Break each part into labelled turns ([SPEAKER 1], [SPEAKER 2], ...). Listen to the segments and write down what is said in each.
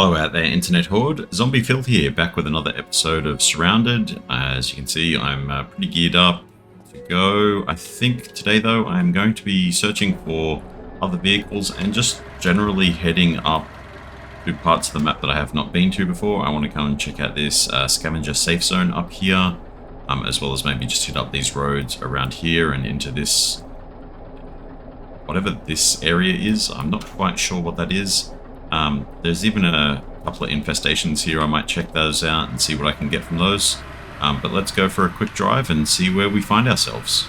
[SPEAKER 1] Hello out there, Internet Horde. ZombiePhill here, back with another episode of Surrounded. As you can see, I'm pretty geared up to go. I think today, though, I'm going to be searching for other vehicles and just generally heading up to parts of the map that I have not been to before. I want to go and check out this scavenger safe zone up here, as well as maybe just hit up these roads around here and into this, whatever this area is. I'm not quite sure what that is. There's even a couple of infestations here. I might check those out and see what I can get from those. But let's go for a quick drive and see where we find ourselves.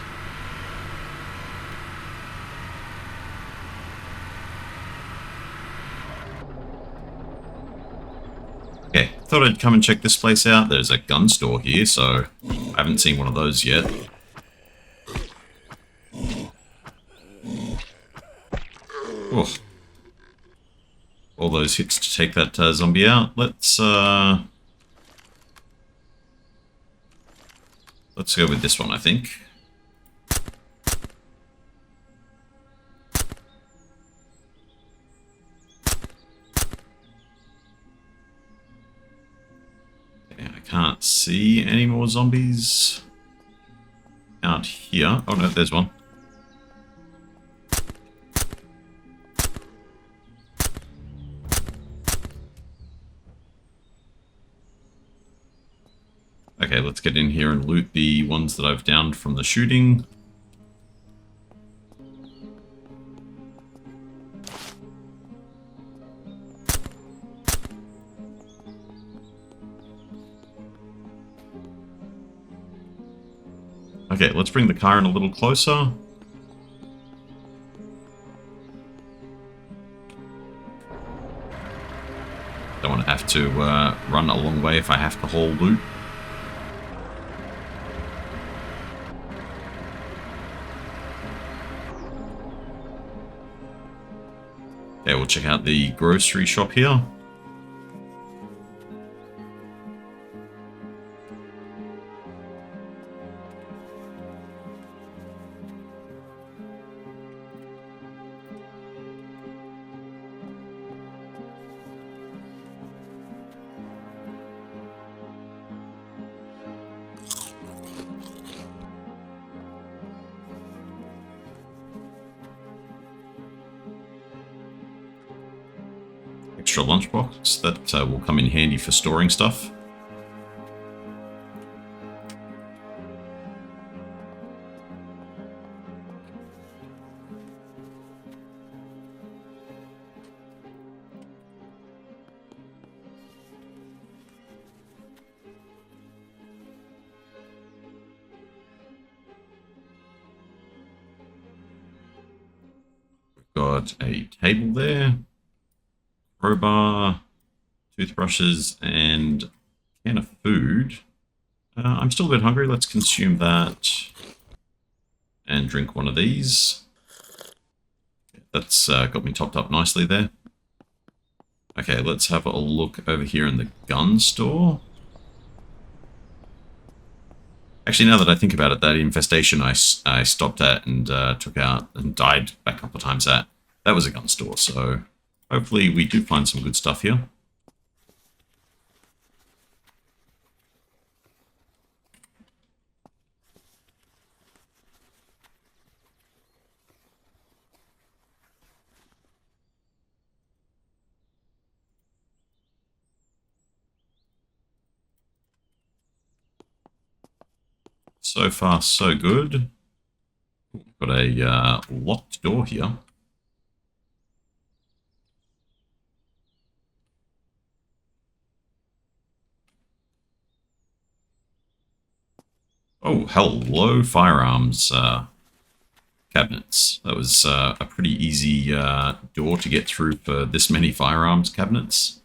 [SPEAKER 1] Okay, thought I'd come and check this place out. There's a gun store here, so I haven't seen one of those yet. Oh. All those hits to take that zombie out. Let's go with this one, I think. Okay, I can't see any more zombies out here. Oh no, there's one. Okay, let's get in here and loot the ones that I've downed from the shooting. Okay, let's bring the car in a little closer. Don't want to have to run a long way if I have to haul loot. Okay, we'll check out the grocery shop here. Extra lunchbox that will come in handy for storing stuff. We've got a table there. Crowbar, toothbrushes, and a can of food. I'm still a bit hungry. Let's consume that and drink one of these. That's got me topped up nicely there. Okay, let's have a look over here in the gun store. Actually, now that I think about it, that infestation I stopped at and took out and died back a couple of times at, that was a gun store, so hopefully we do find some good stuff here. So far, so good. Got a locked door here. Oh, hello, firearms cabinets. That was a pretty easy door to get through for this many firearms cabinets.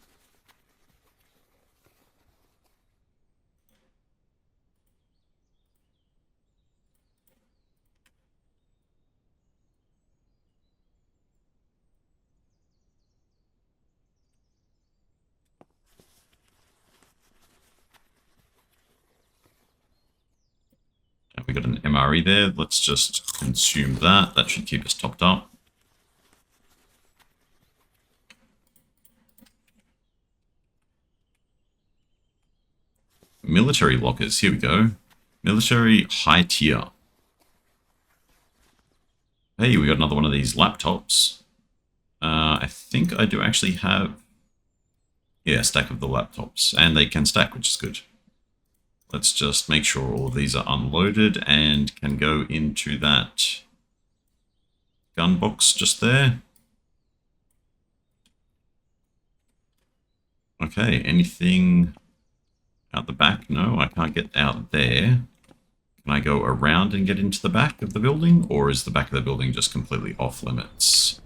[SPEAKER 1] We got an MRE there. Let's just consume that. That should keep us topped up. military lockers. Here we go. Military high tier. Hey, we got another one of these laptops. I think I do actually have, yeah, a stack of the laptops, and they can stack, which is good. Let's just make sure all of these are unloaded and can go into that gun box just there. Okay, anything out the back? No, I can't get out there. Can I go around and get into the back of the building, or is the back of the building just completely off limits?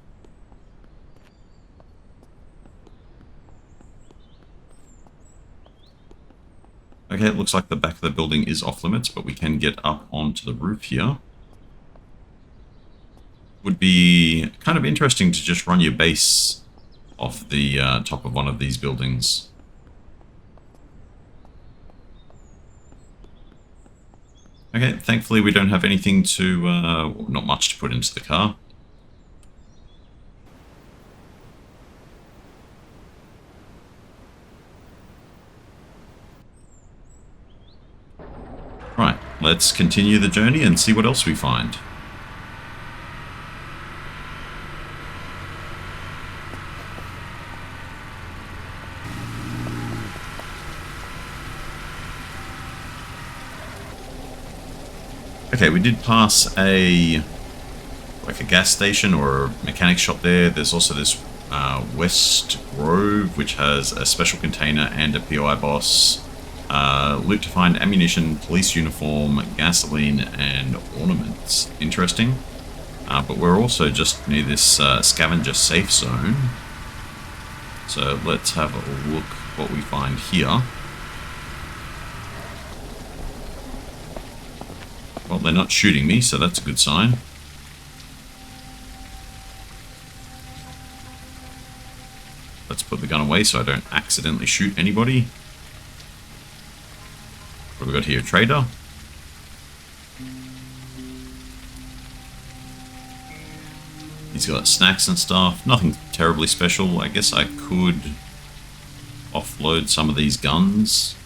[SPEAKER 1] Okay, it looks like the back of the building is off limits, but we can get up onto the roof here. Would be kind of interesting to just run your base off the top of one of these buildings. Okay, thankfully we don't have anything to, not much to put into the car. Right, let's continue the journey and see what else we find. Okay, we did pass like a gas station or a mechanic shop there. There's also this West Grove, which has a special container and a POI boss. Loot to find ammunition, police uniform, gasoline, and ornaments. Interesting. But we're also just near this scavenger safe zone. So let's have a look what we find here. Well, they're not shooting me, so that's a good sign. Let's put the gun away so I don't accidentally shoot anybody. What have we got here? Trader. He's got snacks and stuff. Nothing terribly special. I guess I could offload some of these guns.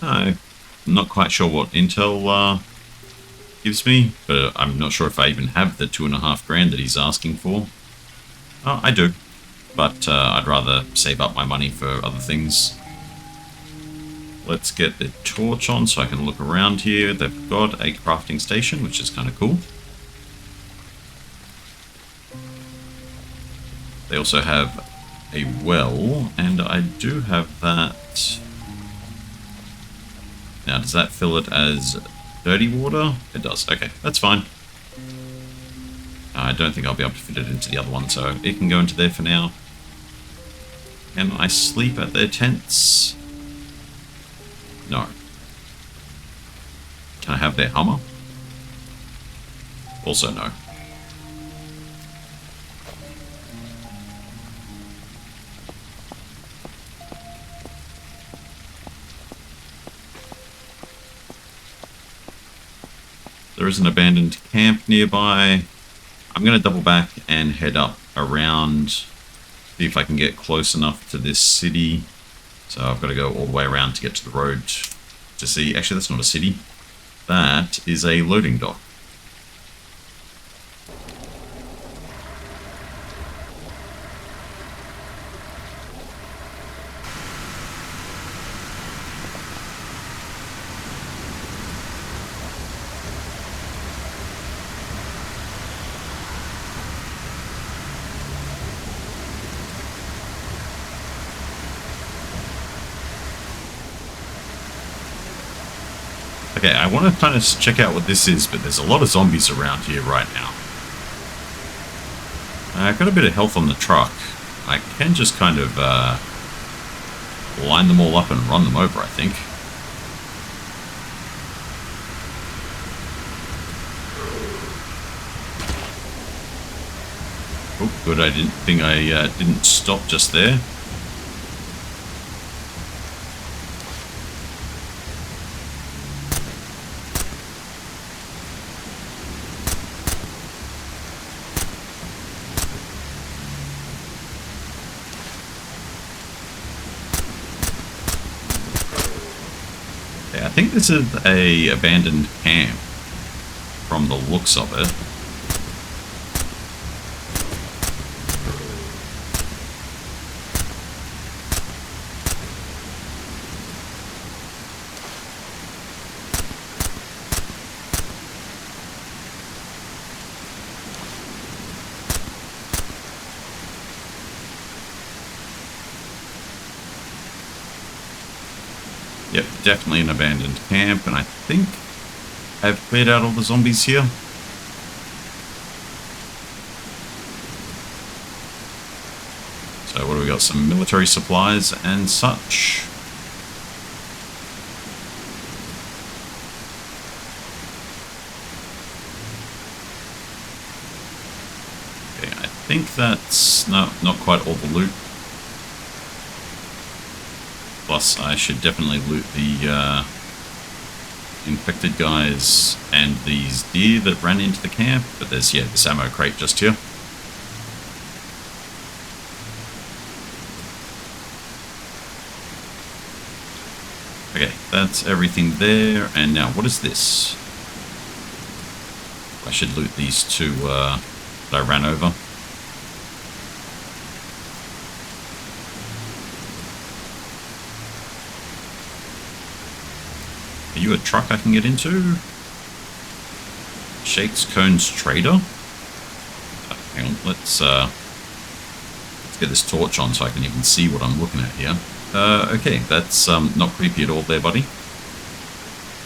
[SPEAKER 1] I'm not quite sure what intel gives me, but I'm not sure if I even have the 2.5 grand that he's asking for. Oh, I do, but I'd rather save up my money for other things. Let's get the torch on so I can look around here. They've got a crafting station, which is kind of cool. They also have a well, and I do have that. Now, does that fill it as dirty water? It does. Okay, that's fine. I don't think I'll be able to fit it into the other one, so it can go into there for now. Can I sleep at their tents? No. Can I have their Hummer? Also no. There is an abandoned camp nearby. I'm going to double back and head up around, see if I can get close enough to this city. So I've got to go all the way around to get to the road to see. Actually, that's not a city. That is a loading dock. Okay, I want to kind of check out what this is, but there's a lot of zombies around here right now. I've got a bit of health on the truck. I can just kind of line them all up and run them over, I think. Oh, good. I didn't think I didn't stop just there. Yeah, I think this is a abandoned camp from the looks of it. Yep, definitely an abandoned camp, and I think I've cleared out all the zombies here. So what do we got? Some military supplies and such. Okay, I think that's not quite all the loot. Plus, I should definitely loot the infected guys and these deer that ran into the camp. But there's, yeah, this ammo crate just here. Okay, that's everything there. And now, what is this? I should loot these two that I ran over. Are you a truck I can get into? Shakes Cones Trader? Hang on, let's get this torch on so I can even see what I'm looking at here. Okay, that's not creepy at all there, buddy.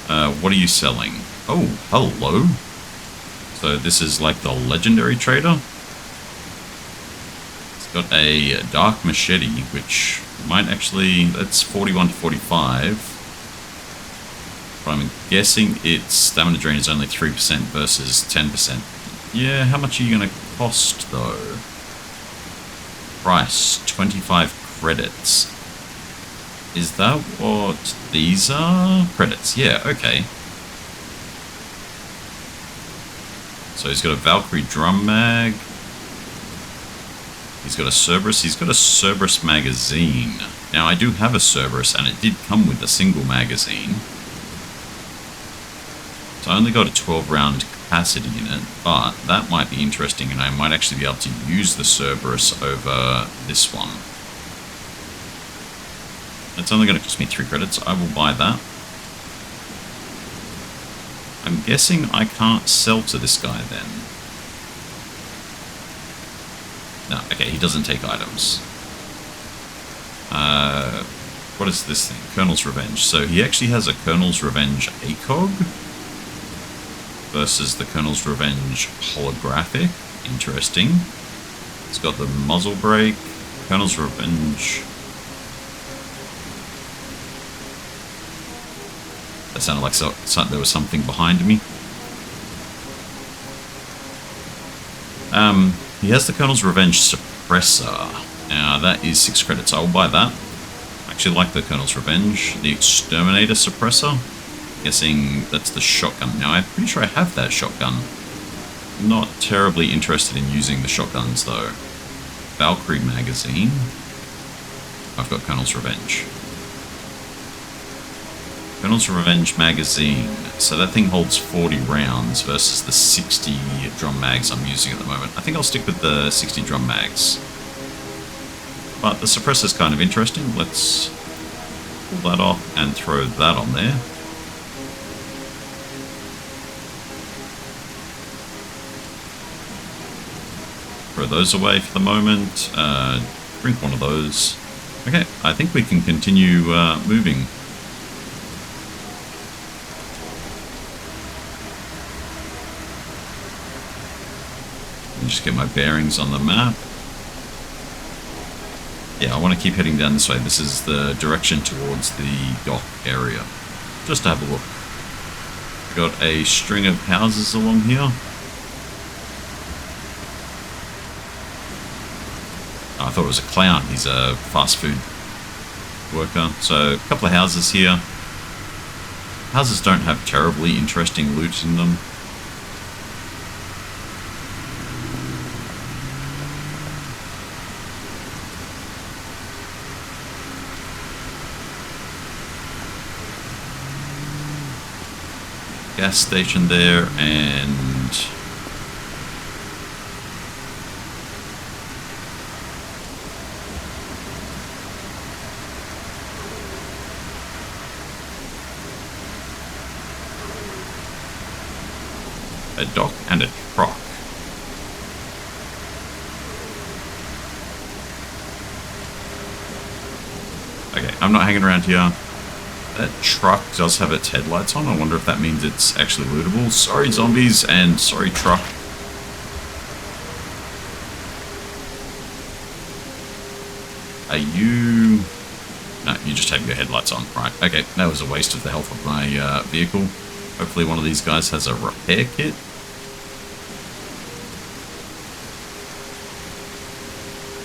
[SPEAKER 1] What are you selling? Oh, hello. So this is like the legendary trader. It's got a dark machete, which might actually, that's 41 to 45. But I'm guessing its stamina drain is only 3% versus 10%. Yeah, how much are you going to cost, though? Price, 25 credits. Is that what these are? Credits, yeah, okay. So he's got a Valkyrie drum mag. He's got a Cerberus. He's got a Cerberus magazine. Now, I do have a Cerberus, and it did come with a single magazine. So I only got a 12-round capacity in it, but that might be interesting, and I might actually be able to use the Cerberus over this one. It's only going to cost me 3 credits. I will buy that. I'm guessing I can't sell to this guy then. No, okay, he doesn't take items. What is this thing? Colonel's Revenge. So he actually has a Colonel's Revenge ACOG versus the Colonel's Revenge holographic. Interesting. It's got the muzzle brake. Colonel's Revenge. That sounded like there was something behind me. He has the Colonel's Revenge suppressor. Now that is 6 credits. I will buy that. I actually like the Colonel's Revenge. The Exterminator suppressor. Guessing that's the shotgun. Now I'm pretty sure I have that shotgun. Not terribly interested in using the shotguns though. Valkyrie magazine. I've got Colonel's Revenge. Colonel's Revenge magazine. So that thing holds 40 rounds versus the 60 drum mags I'm using at the moment. I think I'll stick with the 60 drum mags. But the suppressor's kind of interesting. Let's pull that off and throw that on there. Throw those away for the moment. Drink one of those. Okay, I think we can continue moving. Let me just get my bearings on the map. Yeah, I want to keep heading down this way. This is the direction towards the dock area. Just to have a look. We've got a string of houses along here. thought it was a clown. He's a fast food worker. So a couple of houses here. Houses don't have terribly interesting loot in them. Gas station there, and a dock and a truck. Okay, I'm not hanging around here. That truck does have its headlights on. I wonder if that means it's actually lootable. Sorry, zombies, and sorry, truck. Are you... No, you just have your headlights on. Right, okay. That was a waste of the health of my vehicle. Hopefully one of these guys has a repair kit.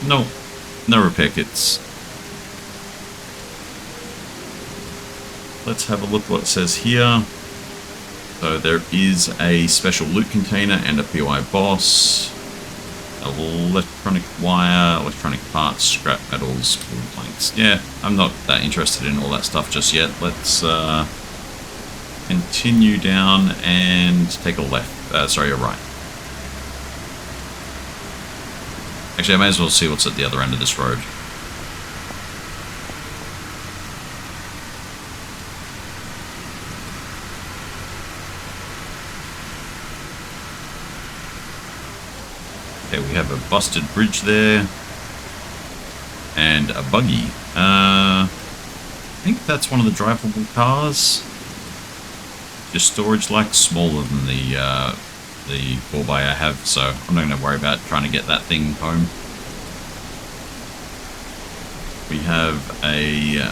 [SPEAKER 1] No, no repair kits. Let's have a look what it says here. So there is a special loot container and a POI boss, electronic wire, electronic parts, scrap metals, wood planks. Yeah, I'm not that interested in all that stuff just yet. Let's continue down and take a left. Sorry, a right. Actually, I may as well see what's at the other end of this road. Okay, we have a busted bridge there. And a buggy. I think that's one of the drivable cars. Just storage like smaller than the 4x I have, so I'm not going to worry about trying to get that thing home. We have a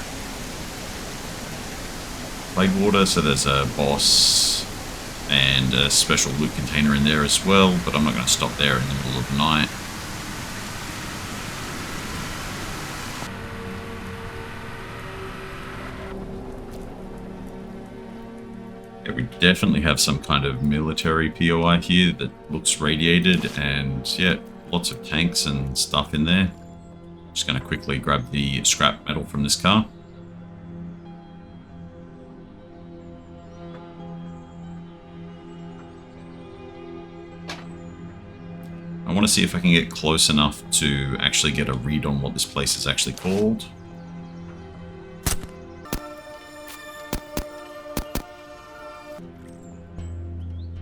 [SPEAKER 1] blade water, so there's a boss and a special loot container in there as well, but I'm not going to stop there in the middle of the night. Yeah, we definitely have some kind of military POI here that looks radiated, and yeah, lots of tanks and stuff in there. Just going to quickly grab the scrap metal from this car. I want to see if I can get close enough to actually get a read on what this place is actually called.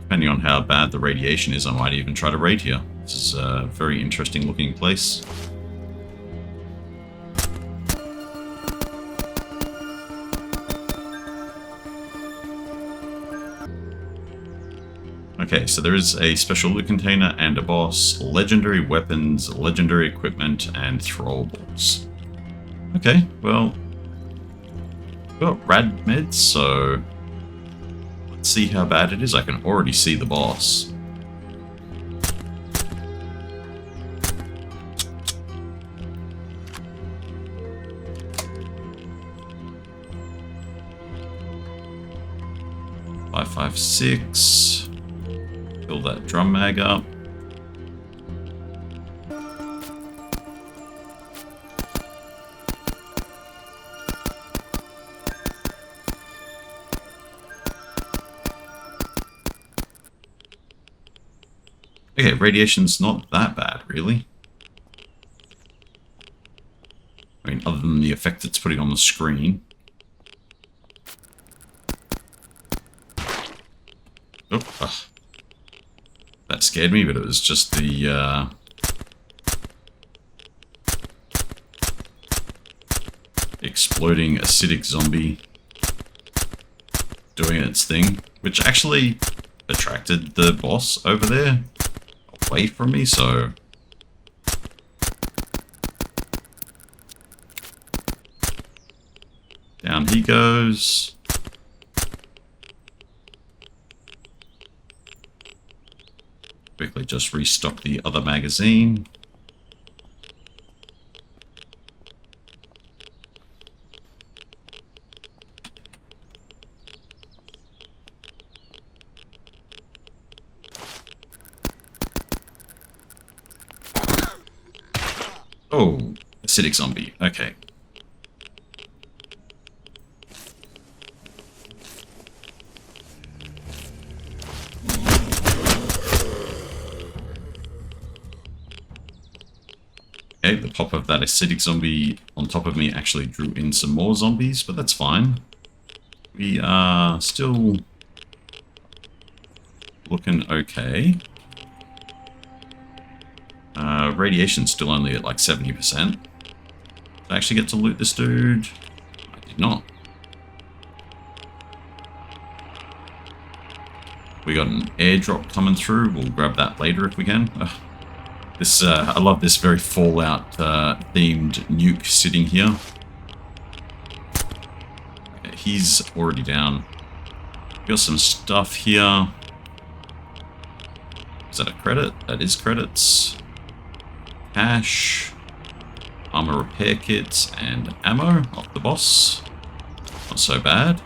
[SPEAKER 1] Depending on how bad the radiation is, I might even try to raid here. This is a very interesting looking place. Okay, so there is a special loot container and a boss, legendary weapons, legendary equipment, and throwables. Okay, well, we've got rad meds, so let's see how bad it is. I can already see the boss. .556. Fill that drum mag up. Okay, radiation's not that bad, really. I mean, other than the effect it's putting on the screen. Oh, ugh. That scared me, but it was just the exploding acidic zombie doing its thing, which actually attracted the boss over there away from me, so down he goes. Quickly just restock the other magazine. Oh, acidic zombie. Okay. Okay, the pop of that acidic zombie on top of me actually drew in some more zombies, but that's fine. We are still looking okay. Radiation's still only at like 70%. Did I actually get to loot this dude? I did not. We got an airdrop coming through. We'll grab that later if we can. I love this very Fallout themed nuke sitting here. Okay, he's already down. Got some stuff here. Is that a credit? That is credits. Cash. Armor repair kits and ammo off the boss. Not so bad.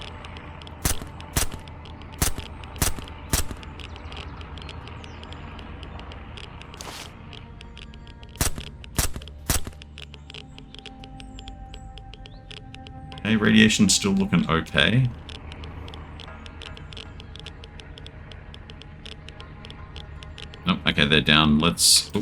[SPEAKER 1] Okay, radiation's still looking okay. Nope, okay, they're down. Let's... Oh.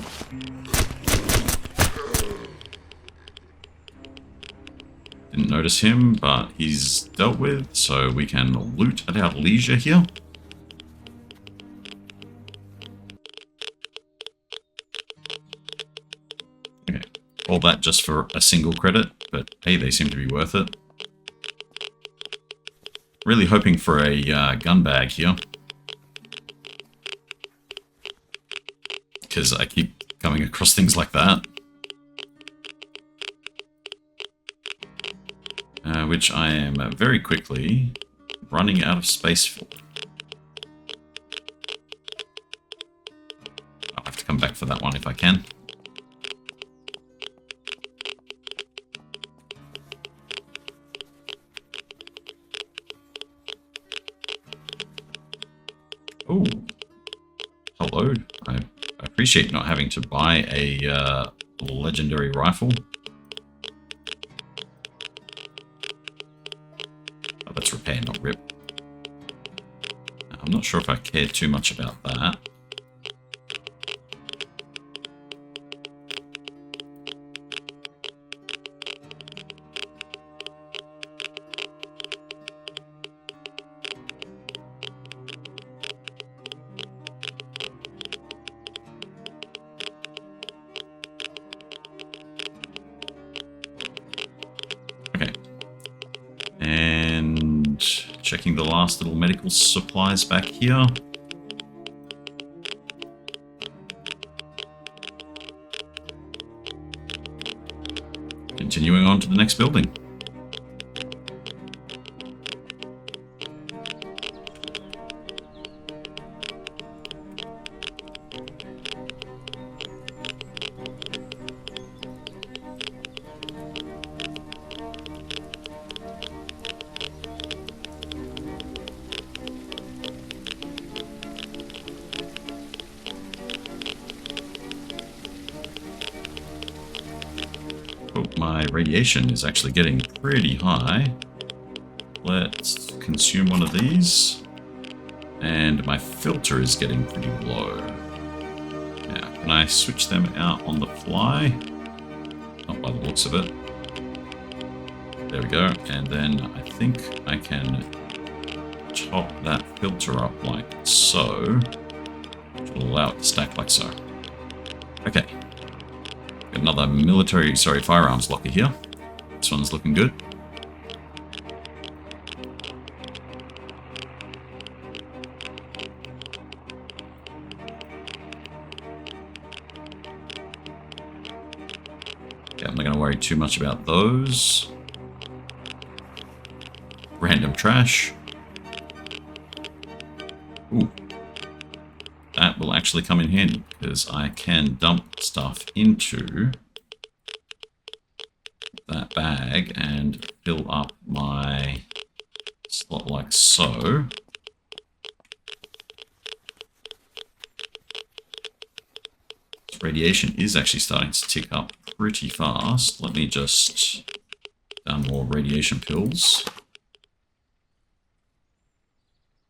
[SPEAKER 1] Didn't notice him, but he's dealt with, so we can loot at our leisure here. Okay, all that just for a single credit, but hey, they seem to be worth it. Really hoping for a gun bag here. Because I keep coming across things like that. Which I am very quickly running out of space for. I'll have to come back for that one if I can. Oh, hello. I appreciate not having to buy a legendary rifle. Oh, that's repair, not rip. I'm not sure if I care too much about that. Checking the last little medical supplies back here. Continuing on to the next building. My radiation is actually getting pretty high. Let's consume one of these. And my filter is getting pretty low. Now, can I switch them out on the fly? Not by the looks of it. There we go. And then I think I can top that filter up like so, which will allow it to stack like so. Okay. Got another firearms locker here. This one's looking good. Yeah, I'm not going to worry too much about those. Random trash. Ooh. That will actually come in handy, because I can dump stuff into that bag and fill up my slot like so. This radiation is actually starting to tick up pretty fast. Let me just down more radiation pills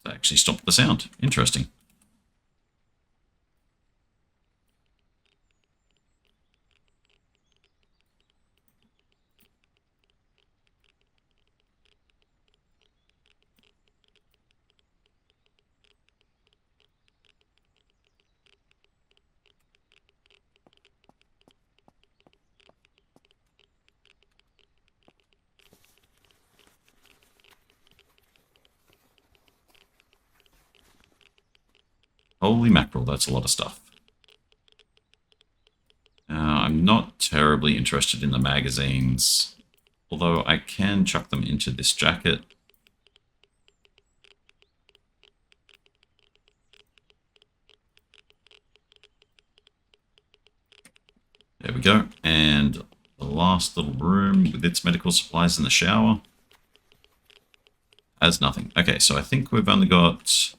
[SPEAKER 1] to actually stop the sound. Interesting. Holy mackerel, that's a lot of stuff. I'm not terribly interested in the magazines, although I can chuck them into this jacket. There we go. And the last little room with its medical supplies in the shower has nothing. Okay, so I think we've only got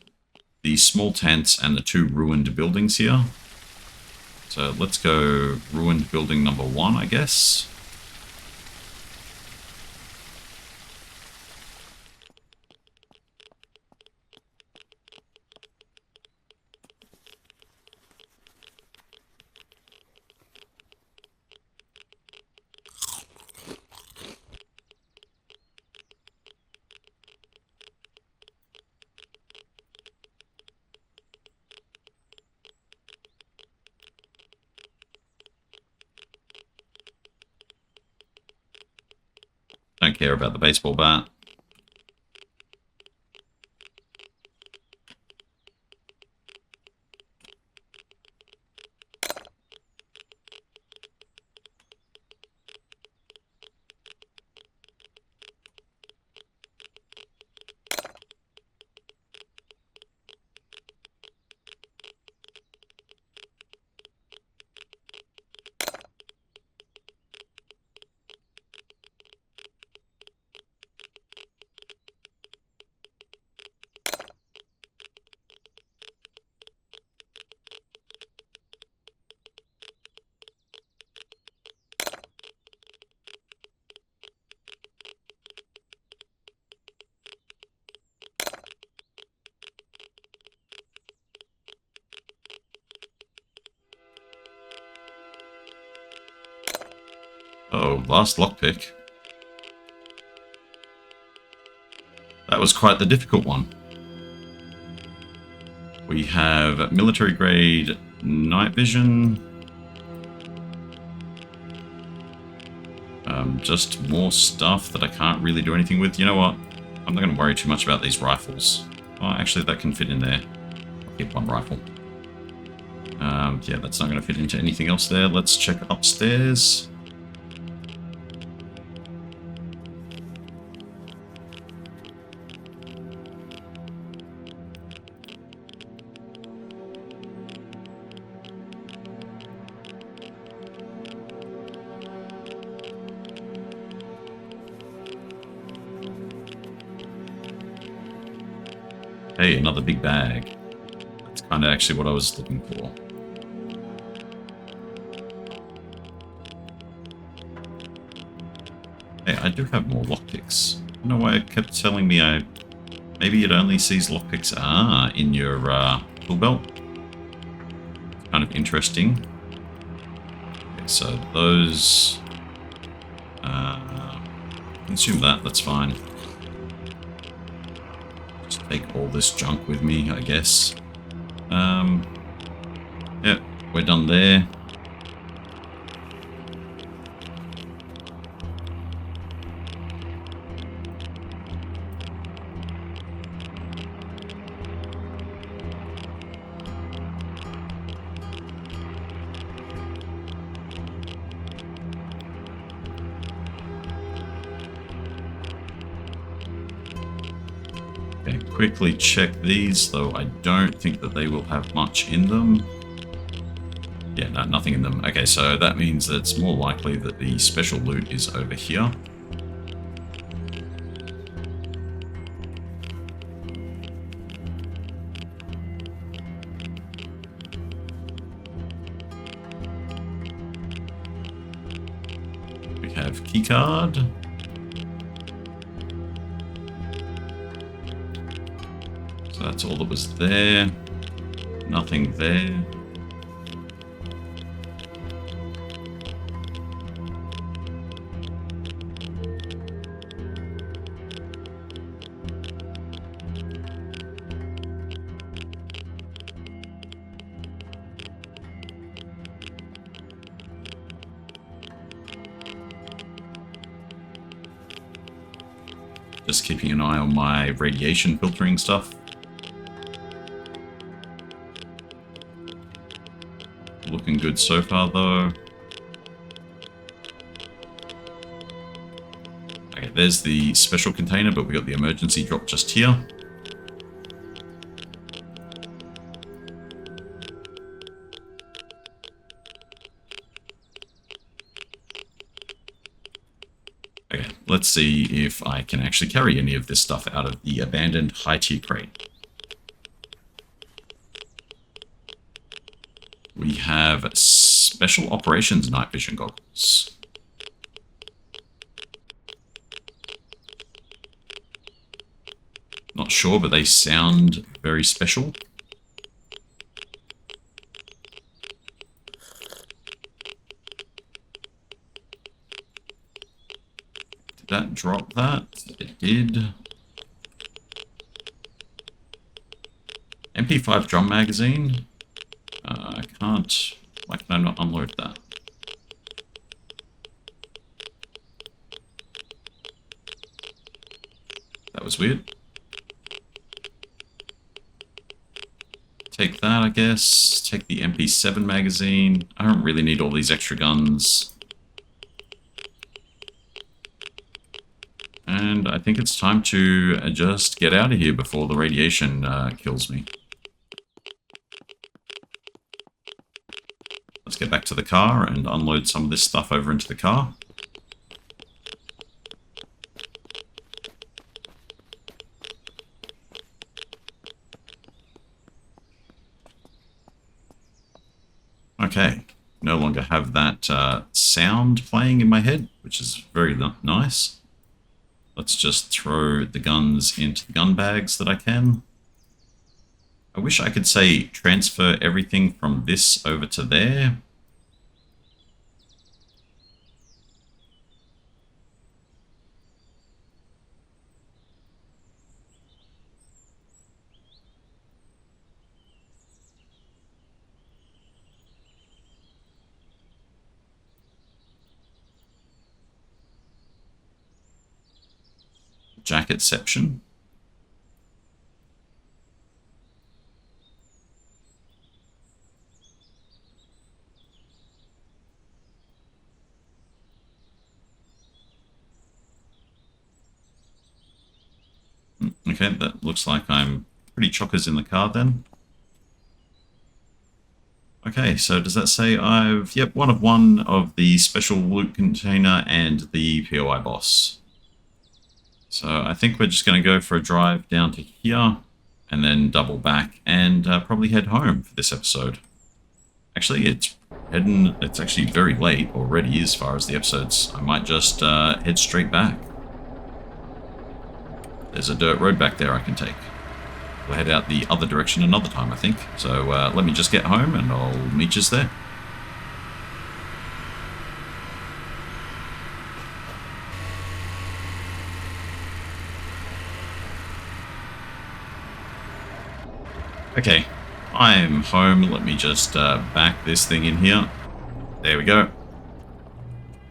[SPEAKER 1] the small tents and the 2 ruined buildings here. So let's go ruined building number 1, I guess. Don't care about the baseball bat. Oh, last lockpick. That was quite the difficult one. We have military grade night vision. Just more stuff that I can't really do anything with. You know what? I'm not going to worry too much about these rifles. Oh, actually, that can fit in there. I'll keep 1 rifle. Yeah, that's not going to fit into anything else there. Let's check upstairs. Hey, another big bag. That's kind of actually what I was looking for. Hey, I do have more lockpicks. I don't know why it kept telling me maybe it only sees lockpicks in your tool belt. It's kind of interesting. Okay, so those consume that's fine. Just take all this junk with me, I guess. Yeah, we're done there. Okay, quickly check these, though I don't think that they will have much in them. Yeah, no, nothing in them. Okay, so that means that it's more likely that the special loot is over here. key card. So that's all that was there. Nothing there. Just keeping an eye on my radiation filtering stuff. Looking good so far, though. Okay, there's the special container, but we got the emergency drop just here. Okay, let's see if I can actually carry any of this stuff out of the abandoned high-tier crate. We have special operations night vision goggles. Not sure, but they sound very special. Did that drop that? It did. MP5 drum magazine. I can't... Why can I not unload that? That was weird. Take that, I guess. Take the MP7 magazine. I don't really need all these extra guns. And I think it's time to just get out of here before the radiation kills me. Let's get back to the car and unload some of this stuff over into the car. Okay, no longer have that sound playing in my head, which is very nice. Let's just throw the guns into the gun bags that I can. I wish I could say transfer everything from this over to there. Jacketception. Okay, that looks like I'm pretty chockers in the car then. Okay, so does that say I've... Yep, one of the special loot container and the POI boss. So I think we're just going to go for a drive down to here and then double back and probably head home for this episode. Actually, it's actually very late already as far as the episodes. I might just head straight back. There's a dirt road back there I can take. We'll head out the other direction another time, I think. So let me just get home and I'll meet you there. Okay, I'm home. Let me just back this thing in here. There we go.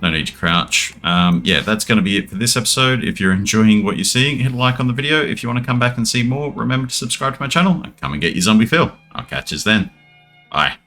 [SPEAKER 1] No need to crouch. Yeah, that's going to be it for this episode. If you're enjoying what you're seeing, hit a like on the video. If you want to come back and see more, remember to subscribe to my channel and come and get your zombie fill. I'll catch you then. Bye.